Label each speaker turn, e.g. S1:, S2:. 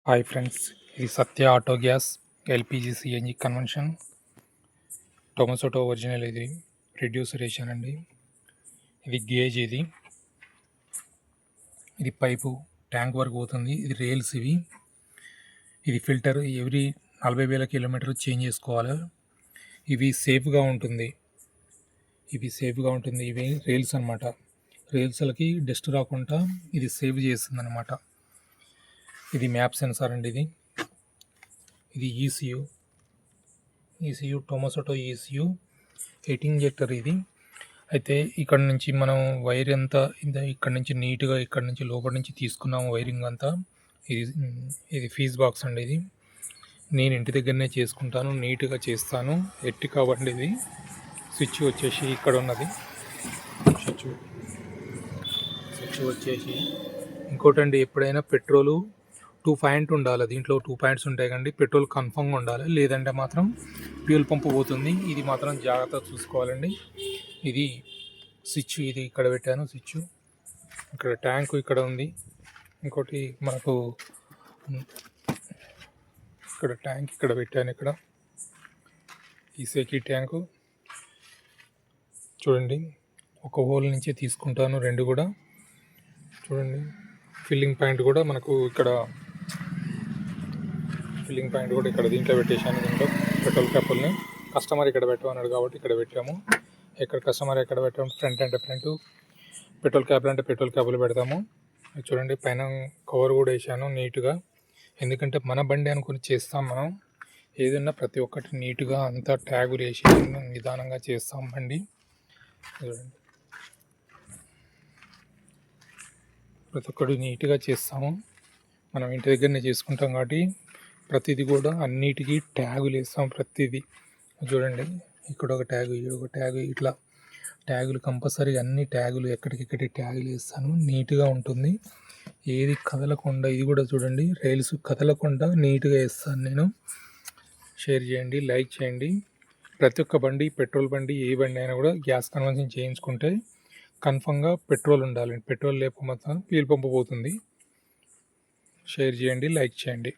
S1: Hi friends, ఇది Satya auto gas LPG CNG convention Tomasetto original. ఇది reducer వేసానండి. ఇది గేజ్, ఇది పైపు ట్యాంక్ వరకు పోతుంది. ఇది రైల్స్, ఇది ఫిల్టర్. ఎవ్రీ 40,000 కిలోమీటర్లు చేంజ్ చేసుకోవాలి. ఇవి సేఫ్గా ఉంటుంది. ఇవి రైల్స్ అనమాట. రైల్స్లకి డస్ట్ రాకుండా ఇది సేవ్ చేస్తుంది అనమాట. ఇది మ్యాప్ సెన్సార్ అండి. ఇది ఈసీయూ టొమసోటో ఈసీయూ 8 ఇంజెక్టర్. ఇది అయితే ఇక్కడ నుంచి మనం వైర్ అంతా ఇక్కడ నుంచి నీట్గా ఇక్కడ నుంచి లోపల నుంచి తీసుకున్నాము వైరింగ్ అంతా. ఇది ఫీజ్ బాక్స్ అండి. ఇది నేను ఇంటి దగ్గరనే చేసుకుంటాను, నీట్గా చేస్తాను. ఎట్టి కాబట్టి ఇది స్విచ్ వచ్చేసి ఇక్కడ ఉన్నది. స్విచ్ వచ్చేసి ఇంకోటండి, ఎప్పుడైనా పెట్రోలు 2 పాయింట్ ఉండాలి. దీంట్లో 2 పాయింట్స్ ఉంటాయి కండి. పెట్రోల్ కన్ఫర్మ్గా ఉండాలి, లేదంటే మాత్రం ఫ్యూల్ పంపు పోతుంది. ఇది మాత్రం జాగ్రత్తగా చూసుకోవాలండి. ఇది స్విచ్, ఇది ఇక్కడ పెట్టాను స్విచ్. ఇక్కడ ట్యాంకు ఇక్కడ ఉంది. ఇంకోటి మనకు ఇక్కడ ట్యాంక్ ఇక్కడ పెట్టాను. ఇక్కడ ఈ సేకి ట్యాంకు చూడండి, ఒక హోల్ నుంచే తీసుకుంటాను. 2 కూడా చూడండి. ఫిల్లింగ్ పాయింట్ కూడా మనకు ఇక్కడ దీంట్లో పెట్టేశాను. దీంట్లో పెట్రోల్ క్యాపుల్ని కస్టమర్ ఇక్కడ పెట్టమన్నాడు కాబట్టి ఇక్కడ పెట్టాము. ఇక్కడ కస్టమర్ ఎక్కడ పెట్టాము, ఫ్రంట్ అంటే ఫ్రంట్, పెట్రోల్ క్యాపులు అంటే పెట్రోల్ క్యాపులు పెడతాము. చూడండి, పైన కవర్ కూడా వేసాను నీట్గా. ఎందుకంటే మన బండి అనుకుని చేస్తాం మనం. ఏదైనా ప్రతి ఒక్కటి నీట్గా అంతా ట్యాగులు వేసి నిదానంగా చేస్తాం బండి. చూడండి, ప్రతి ఒక్కటి నీట్గా చేస్తాము. మనం ఇంటి దగ్గరనే చేసుకుంటాం కాబట్టి ప్రతిదీ కూడా అన్నిటికీ ట్యాగులు వేస్తాం. ప్రతిదీ చూడండి, ఇక్కడ ఒక ట్యాగు, ఒక ట్యాగు, ఇట్లా ట్యాగులు కంపల్సరీ. అన్ని ట్యాగులు ఎక్కడికెక్కడి ట్యాగులు వేస్తాను. నీట్గా ఉంటుంది, ఏది కదలకుండా. ఇది కూడా చూడండి, రైల్స్ కదలకుండా నీట్గా వేస్తాను నేను. షేర్ చేయండి, లైక్ చేయండి. ప్రతి ఒక్క బండి, పెట్రోల్ బండి, ఏ బండి అయినా కూడా గ్యాస్ కన్వర్షన్ చేయించుకుంటే కన్ఫర్మ్గా పెట్రోల్ ఉండాలి. పెట్రోల్ లేకపోతే ఫ్యూల్ పంపు పోతుంది. షేర్ చేయండి, లైక్ చేయండి.